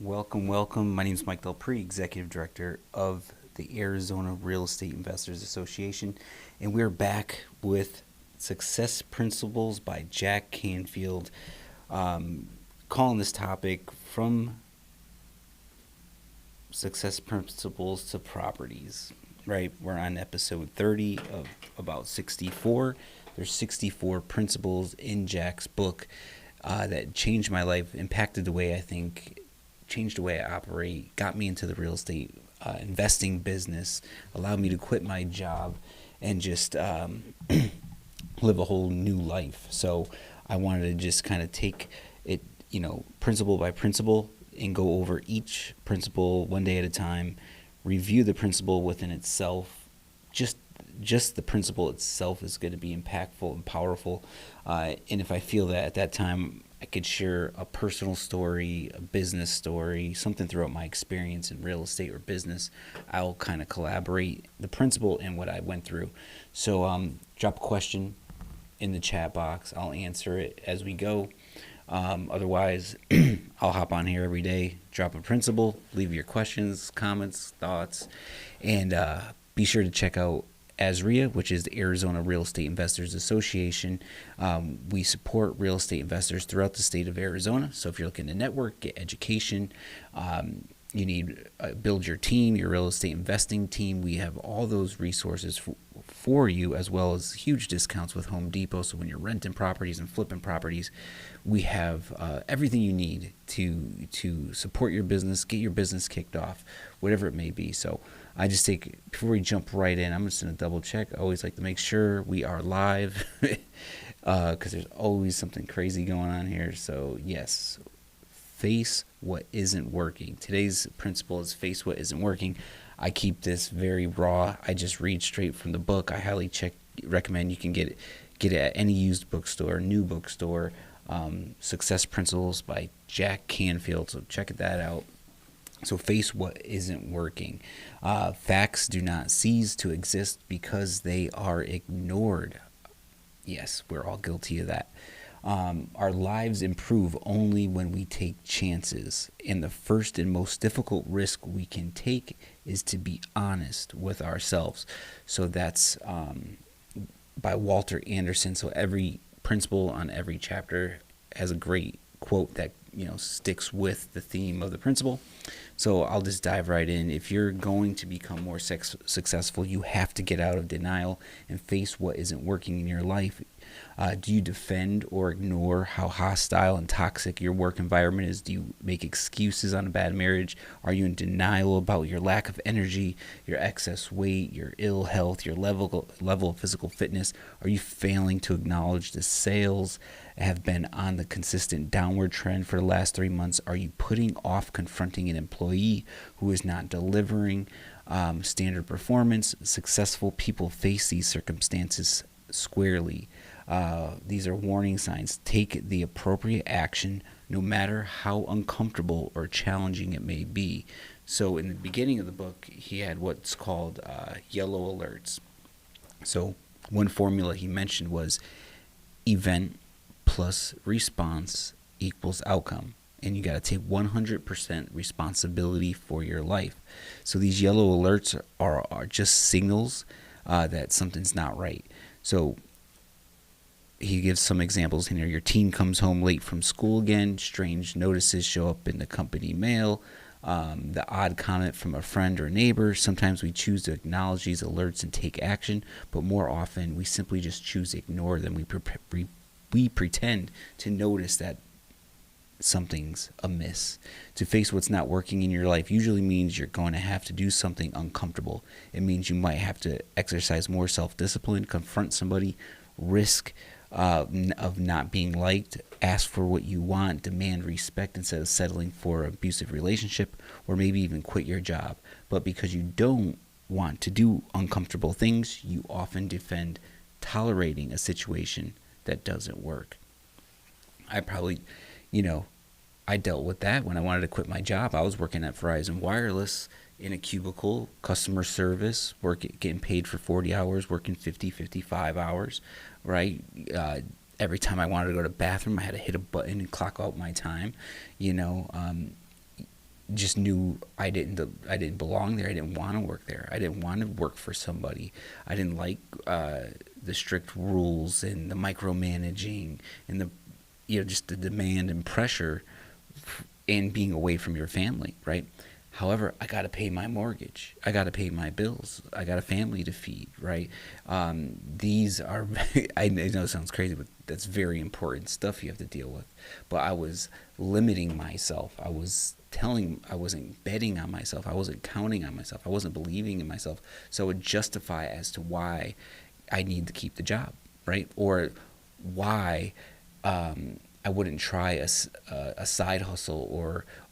Welcome. My name is Mike DelPrete, Executive Director of the Arizona Real Estate Investors Association, and we're back with Success Principles by Jack Canfield, calling this topic From Success Principles to Properties. Right, we're on episode 30 of about 64. There's 64 principles in Jack's book that changed my life, impacted the way I think, changed the way I operate, got me into the real estate investing business, allowed me to quit my job and just live a whole new life. So I wanted to just kind of take it, principle by principle and go over each principle one day at a time, review the principle within itself. Just the principle itself is going to be impactful and powerful. And if I feel that at that time I could share a personal story, a business story, something throughout my experience in real estate or business, I'll kind of collaborate the principle and what I went through. So drop a question in the chat box. I'll answer it as we go. Otherwise, I'll hop on here every day, drop a principle, leave your questions, comments, thoughts, and be sure to check out AZREIA, which is the Arizona Real Estate Investors Association. We support real estate investors throughout the state of Arizona. So if you're looking to network, get education, you need build your team, your real estate investing team, we have all those resources for you, as well as huge discounts with Home Depot. So when you're renting properties and flipping properties, we have everything you need to support your business, get your business kicked off, whatever it may be. So I just before we jump right in, I'm just going to double check. I always like to make sure we are live because there's always something crazy going on here. So yes, face what isn't working. Today's principle is face what isn't working. I keep this very raw. I just read straight from the book. I highly recommend you can get it at any used bookstore, new bookstore. Success Principles by Jack Canfield. So check that out. So face what isn't working. Facts do not cease to exist because they are ignored. Yes, we're all guilty of that. Our lives improve only when we take chances. And the first and most difficult risk we can take is to be honest with ourselves. So that's by Walter Anderson. So every principle on every chapter has a great quote that sticks with the theme of the principle. So I'll just dive right in. If you're going to become more successful, you have to get out of denial and face what isn't working in your life. Do you defend or ignore how hostile and toxic your work environment is? Do you make excuses on a bad marriage? Are you in denial about your lack of energy, your excess weight, your ill health, your level of physical fitness? Are you failing to acknowledge the sales have been on the consistent downward trend for the last 3 months? Are you putting off confronting an employee who is not delivering standard performance? Successful people face these circumstances squarely. These are warning signs. Take the appropriate action no matter how uncomfortable or challenging it may be. So in the beginning of the book, he had what's called yellow alerts. So one formula he mentioned was event plus response equals outcome. And you got to take 100% responsibility for your life. So these yellow alerts are just signals that something's not right. So he gives some examples in here. Your teen comes home late from school again. Strange notices show up in the company mail. The odd comment from a friend or neighbor. Sometimes we choose to acknowledge these alerts and take action, but more often we simply just choose to ignore them. We pretend to notice that something's amiss. To face what's not working in your life usually means you're going to have to do something uncomfortable. It means you might have to exercise more self-discipline, confront somebody, risk of not being liked, ask for what you want, demand respect instead of settling for an abusive relationship, or maybe even quit your job. But because you don't want to do uncomfortable things, you often defend tolerating a situation that doesn't work. I dealt with that when I wanted to quit my job. I was working at Verizon Wireless in a cubicle, customer service, getting paid for 40 hours, working 50, 55 hours, right? Every time I wanted to go to the bathroom, I had to hit a button and clock out my time. just knew I didn't belong there. I didn't want to work there. I didn't want to work for somebody. I didn't like the strict rules and the micromanaging and the just the demand and pressure and being away from your family, right? However, I got to pay my mortgage. I got to pay my bills. I got a family to feed, right? These are, I know it sounds crazy, but that's very important stuff you have to deal with. But I was limiting myself. I wasn't betting on myself. I wasn't counting on myself. I wasn't believing in myself. So it would justify as to why I need to keep the job, right? Or why I wouldn't try a side hustle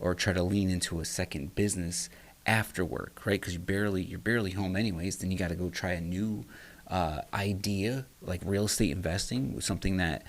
or try to lean into a second business after work, right? Because you're barely home anyways. Then you got to go try a new idea like real estate investing, something that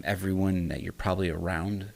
everyone that you're probably around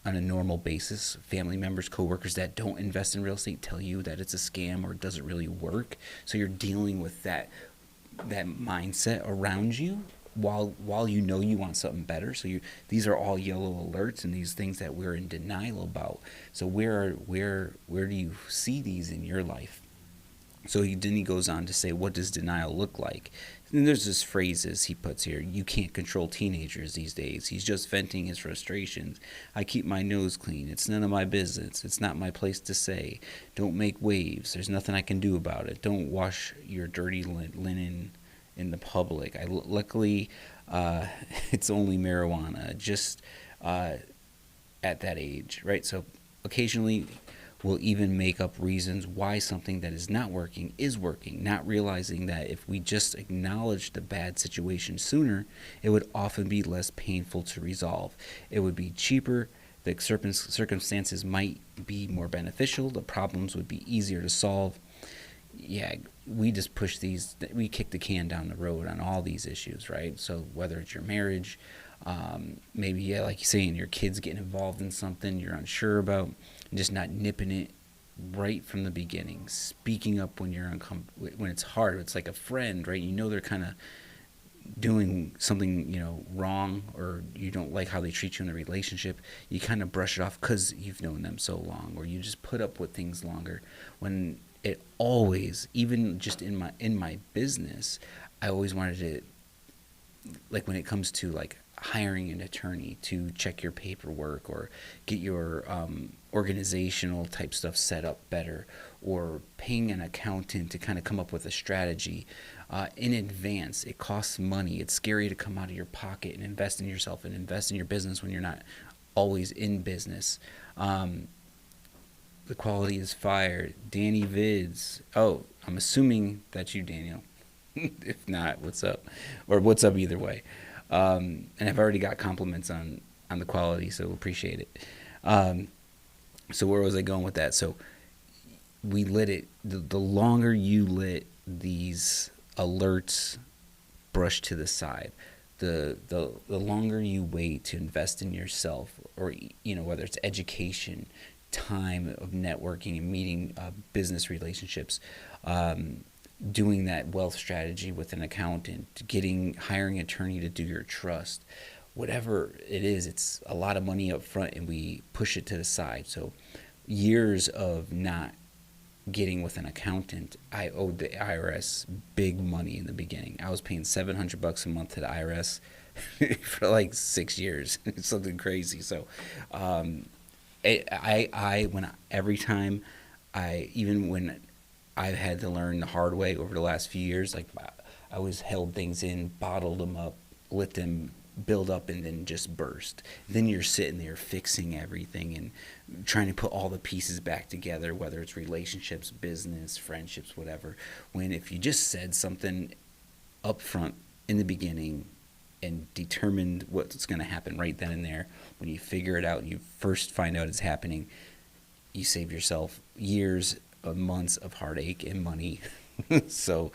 on a normal basis, family members, coworkers that don't invest in real estate tell you that it's a scam or it doesn't really work. So you're dealing with that mindset around you while you know you want something better. So these are all yellow alerts and these things that we're in denial about. So where do you see these in your life? So he goes on to say, what does denial look like? And there's this phrases he puts here. You can't control teenagers these days. He's just venting his frustrations. I keep my nose clean. It's none of my business. It's not my place to say. Don't make waves. There's nothing I can do about it. Don't wash your dirty linen in the public. Luckily, it's only marijuana. Just at that age, right? So occasionally we'll even make up reasons why something that is not working is working, not realizing that if we just acknowledge the bad situation sooner, it would often be less painful to resolve. It would be cheaper. The circumstances might be more beneficial. The problems would be easier to solve. Yeah, we just we kick the can down the road on all these issues, right? So whether it's your marriage, maybe, like you're saying, your kids getting involved in something you're unsure about, and just not nipping it right from the beginning, speaking up when you're when it's hard. It's like a friend, right? They're kind of doing something, wrong, or you don't like how they treat you in the relationship. You kind of brush it off because you've known them so long, or you just put up with things longer. When it always, even just in my business, I always wanted to, like when it comes to like hiring an attorney to check your paperwork or get your organizational type stuff set up better, or paying an accountant to kind of come up with a strategy in advance. It costs money. It's scary to come out of your pocket and invest in yourself and invest in your business when you're not always in business. The quality is fired. Danny Vids. Oh, I'm assuming that's you, Daniel. If not, what's up? Or what's up either way. And I've already got compliments on the quality, so appreciate it. So where was I going with that? So we lit it. The longer you let these alerts brush to the side, the longer you wait to invest in yourself, or whether it's education, time of networking and meeting business relationships, doing that wealth strategy with an accountant, hiring an attorney to do your trust, whatever it is, it's a lot of money up front and we push it to the side. So years of not getting with an accountant, I owed the IRS big money in the beginning. I was paying $700 a month to the IRS for like 6 years, something crazy. So even when I've had to learn the hard way over the last few years, like I always held things in, bottled them up, let them build up, and then just burst. Then you're sitting there fixing everything and trying to put all the pieces back together, whether it's relationships, business, friendships, whatever. When if you just said something up front in the beginning and determined what's going to happen right then and there, when you figure it out and you first find out it's happening, you save yourself years of months of heartache and money. So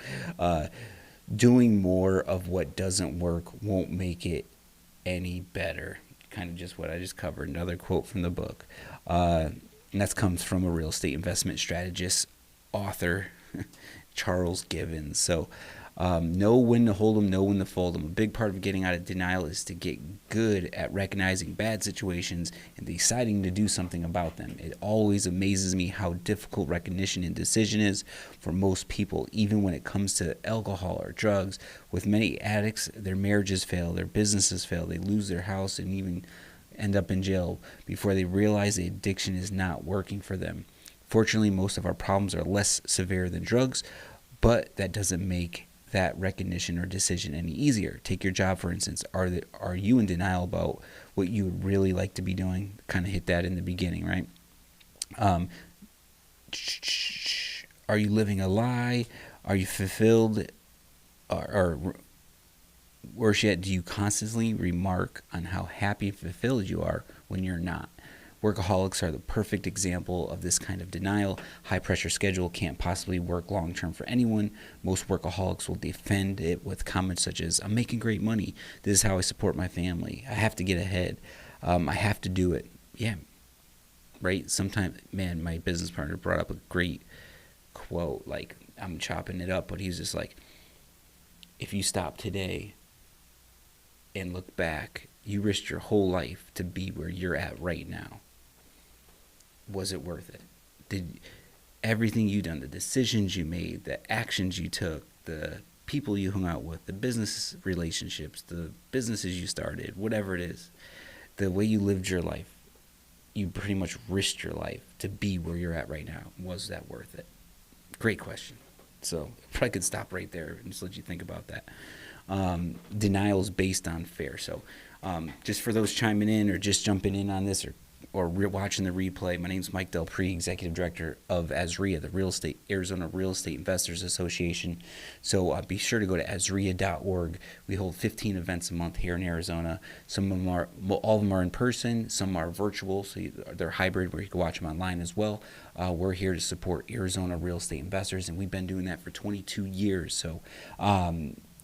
doing more of what doesn't work won't make it any better. Kind of just what I just covered. Another quote from the book. And that comes from a real estate investment strategist, author, Charles Givens. So Know when to hold them, know when to fold them. A big part of getting out of denial is to get good at recognizing bad situations and deciding to do something about them. It always amazes me how difficult recognition and decision is for most people, even when it comes to alcohol or drugs. With many addicts, their marriages fail, their businesses fail, they lose their house and even end up in jail before they realize the addiction is not working for them. Fortunately, most of our problems are less severe than drugs, but that doesn't make that recognition or decision any easier. Take your job, for instance. Are you in denial about what you would really like to be doing? Kind of hit that in the beginning, right? Are you living a lie? Are you fulfilled? Or worse yet, do you constantly remark on how happy and fulfilled you are when you're not? Workaholics are the perfect example of this kind of denial. High pressure schedule can't possibly work long term for anyone. Most workaholics will defend it with comments such as, I'm making great money. This is how I support my family. I have to get ahead. I have to do it. Yeah, right? Sometimes, man, my business partner brought up a great quote. Like, I'm chopping it up, but he's just like, if you stop today and look back, you risked your whole life to be where you're at right now. Was it worth it? Did everything you done, the decisions you made, the actions you took, the people you hung out with, the business relationships, the businesses you started, whatever it is, the way you lived your life, you pretty much risked your life to be where you're at right now. Was that worth it? Great question. So I could stop right there and just let you think about that. Denial is based on fear. So just for those chiming in or just jumping in on this or watching the replay, my name is Mike DelPrete, Executive Director of AZREIA, the Arizona Real Estate Investors Association. So be sure to go to AZREIA.org. We hold 15 events a month here in Arizona. Some of them all of them are in person. Some are virtual, so they're hybrid where you can watch them online as well. We're here to support Arizona real estate investors, and we've been doing that for 22 years. So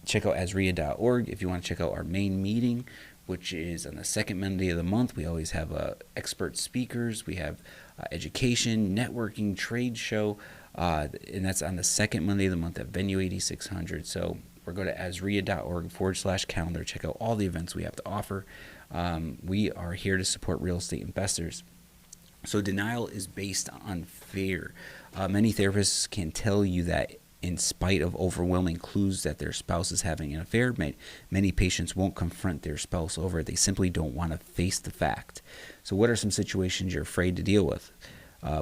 check out AZREIA.org if you want to check out our main meeting, which is on the second Monday of the month. We always have expert speakers. We have education, networking, trade show, and that's on the second Monday of the month at Venue 8600. So we're go to AZREIA.org/calendar. Check out all the events we have to offer. We are here to support real estate investors. So denial is based on fear. Many therapists can tell you that in spite of overwhelming clues that their spouse is having an affair, many patients won't confront their spouse over it. They simply don't want to face the fact. So what are some situations you're afraid to deal with?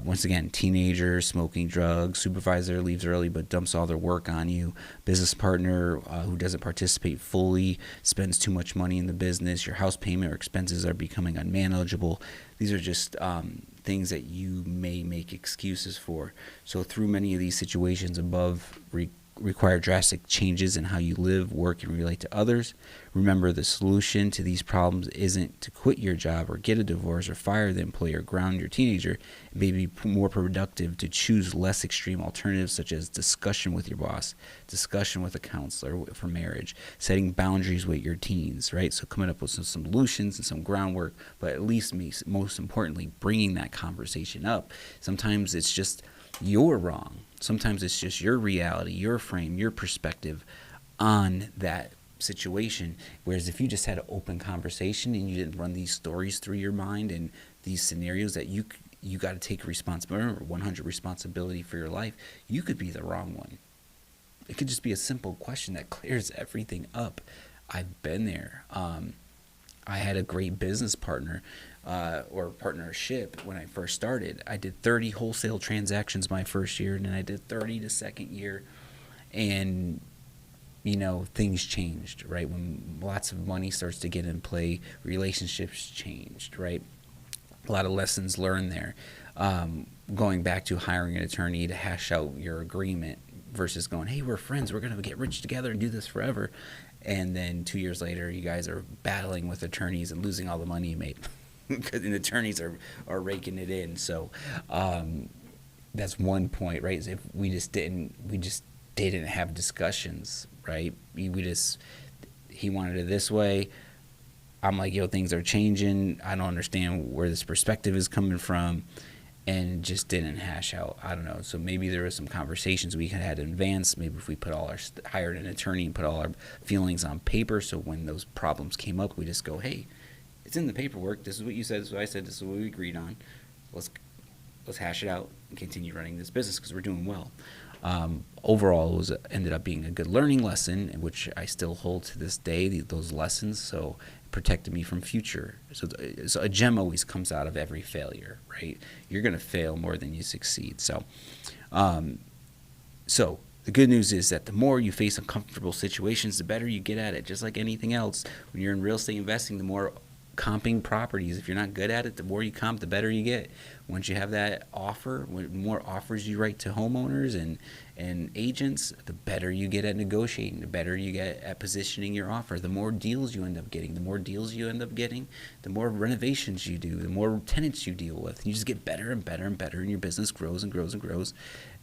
Once again, teenager, smoking drugs, supervisor leaves early but dumps all their work on you, business partner who doesn't participate fully, spends too much money in the business, your house payment or expenses are becoming unmanageable. These are just things that you may make excuses for. So through many of these situations above require drastic changes in how you live, work, and relate to others. Remember, the solution to these problems isn't to quit your job or get a divorce or fire the employee or ground your teenager. It may be more productive to choose less extreme alternatives such as discussion with your boss, discussion with a counselor for marriage, setting boundaries with your teens, right? So coming up with some solutions and some groundwork, but at least most importantly, bringing that conversation up. Sometimes it's just you're wrong. Sometimes it's just your reality, your frame, your perspective on that situation. Whereas if you just had an open conversation and you didn't run these stories through your mind and these scenarios that you got to take responsibility, or 100 responsibility for your life, you could be the wrong one. It could just be a simple question that clears everything up. I've been there. I had a great business partner or partnership when I first started. I did 30 wholesale transactions my first year, and then I did 30 the second year. And, things changed, right? When lots of money starts to get in play, relationships changed, right? A lot of lessons learned there. Going back to hiring an attorney to hash out your agreement versus going, hey, we're friends, we're going to get rich together and do this forever. And then 2 years later, you guys are battling with attorneys and losing all the money you made. Because the attorneys are raking it in. So that's one point, right? Is if we just didn't have discussions, right? He wanted it this way. I'm like, things are changing. I don't understand where this perspective is coming from. and just didn't hash out. I don't know. So maybe there was some conversations we had in advance. Maybe if we put all our hired an attorney and put all our feelings on paper, so when those problems came up, we just go, hey, it's in the paperwork. This is what you said. This is what I said. This is what we agreed on. Let's hash it out and continue running this business because we're doing well. Overall, ended up being a good learning lesson, which I still hold to this day. Those lessons, so it protected me from future. So a gem always comes out of every failure, right? You're going to fail more than you succeed. So the good news is that the more you face uncomfortable situations, the better you get at it. Just like anything else, when you're in real estate investing, the more comping properties, if you're not good at it, the more you comp, the better you get. Once you have that offer, the more offers you write to homeowners and agents, the better you get at negotiating, the better you get at positioning your offer. The more deals you end up getting, the more renovations you do, the more tenants you deal with. You just get better and better and better, and your business grows and grows and grows.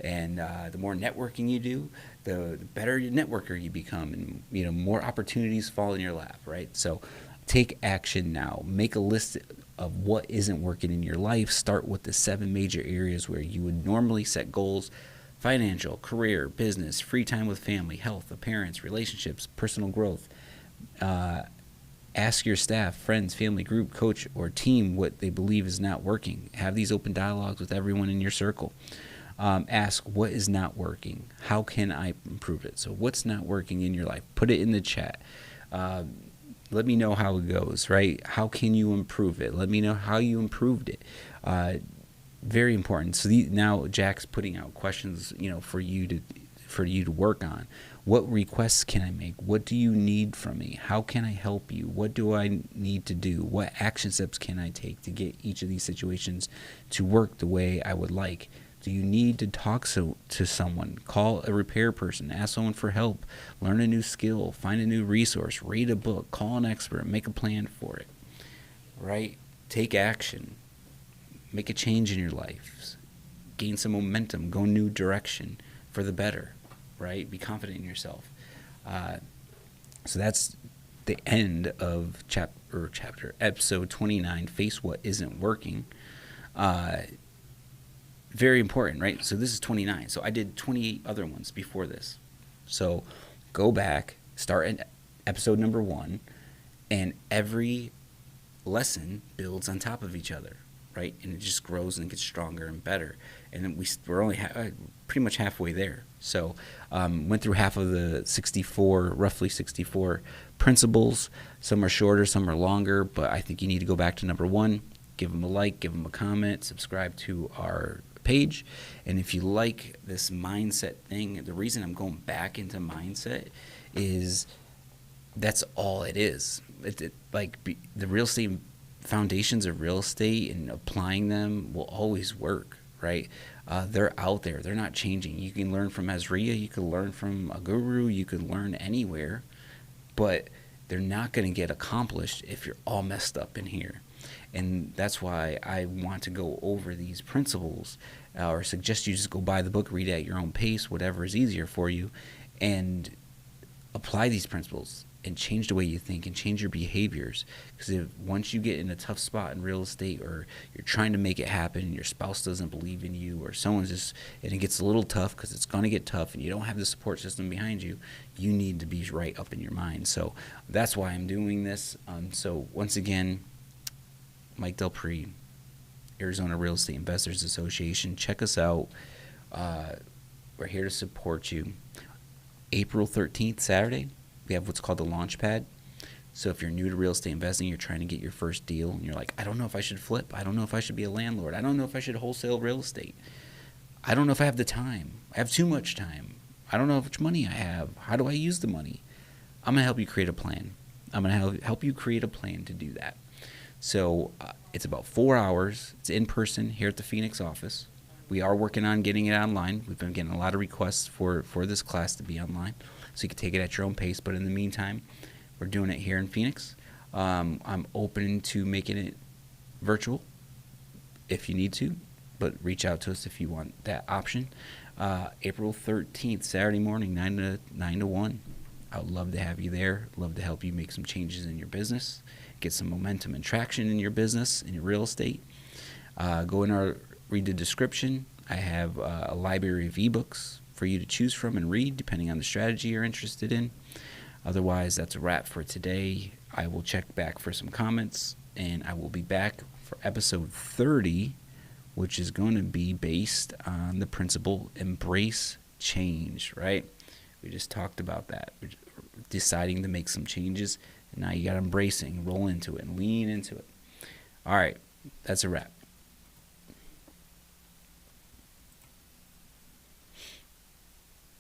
And the more networking you do, the better your networker you become, and more opportunities fall in your lap, right? So take action now. Make a list of what isn't working in your life. Start with the 7 major areas where you would normally set goals: financial, career, business, free time with family, health, appearance, relationships, personal growth. Ask your staff, friends, family, group, coach, or team what they believe is not working. Have these open dialogues with everyone in your circle. Ask, what is not working? How can I improve it? So what's not working in your life? Put it in the chat. Let me know how it goes, right? How can you improve it? Let me know how you improved it. Very important. So now Jack's putting out questions, for you to work on. What requests can I make? What do you need from me? How can I help you? What do I need to do? What action steps can I take to get each of these situations to work the way I would like? Do you need to talk to someone? Call a repair person, ask someone for help, learn a new skill, find a new resource, read a book, call an expert, make a plan for it, right? Take action, make a change in your life, gain some momentum, go a new direction for the better, right? Be confident in yourself. So that's the end of episode 29, Face What Isn't Working. Very important, right? So this is 29. So I did 28 other ones before this. So go back, start at episode number 1, and every lesson builds on top of each other, right? And it just grows and gets stronger and better. And then we're only pretty much halfway there. So went through half of the roughly 64 principles. Some are shorter, some are longer, but I think you need to go back to number 1, give them a like, give them a comment, subscribe to our page. And if you like this mindset thing, the reason I'm going back into mindset is that's all it is. The real estate foundations of real estate and applying them will always work, right? They're out there. They're not changing. You can learn from AZREIA. You can learn from a guru. You can learn anywhere. But they're not going to get accomplished if you're all messed up in here. And that's why I want to go over these principles, or suggest you just go buy the book, read it at your own pace, whatever is easier for you, and apply these principles and change the way you think and change your behaviors. Because once you get in a tough spot in real estate, or you're trying to make it happen and your spouse doesn't believe in you, or someone's and it gets a little tough, because it's going to get tough and you don't have the support system behind you, you need to be right up in your mind. So that's why I'm doing this. So once again, Mike DelPrete, Arizona Real Estate Investors Association. Check us out. We're here to support you. April 13th, Saturday, we have what's called the Launch Pad. So if you're new to real estate investing, you're trying to get your first deal, and you're like, I don't know if I should flip. I don't know if I should be a landlord. I don't know if I should wholesale real estate. I don't know if I have the time. I have too much time. I don't know how much money I have. How do I use the money? I'm going to help you create a plan. I'm going to help you create a plan to do that. So it's about 4 hours. It's in person here at the Phoenix office. We are working on getting it online. We've been getting a lot of requests for this class to be online, so you can take it at your own pace. But in the meantime, we're doing it here in Phoenix. I'm open to making it virtual if you need to, but reach out to us if you want that option. April 13th, Saturday morning, 9 to 1. I would love to have you there. Love to help you make some changes in your business, get some momentum and traction in your business, in your real estate. Go in our read the description. I have a library of ebooks for you to choose from and read depending on the strategy you're interested in. Otherwise, that's a wrap for today. I will check back for some comments, and I will be back for episode 30, which is going to be based on the principle embrace change, right? We just talked about that. We're deciding to make some changes, and now you got embracing, roll into it, and lean into it. All right, that's a wrap.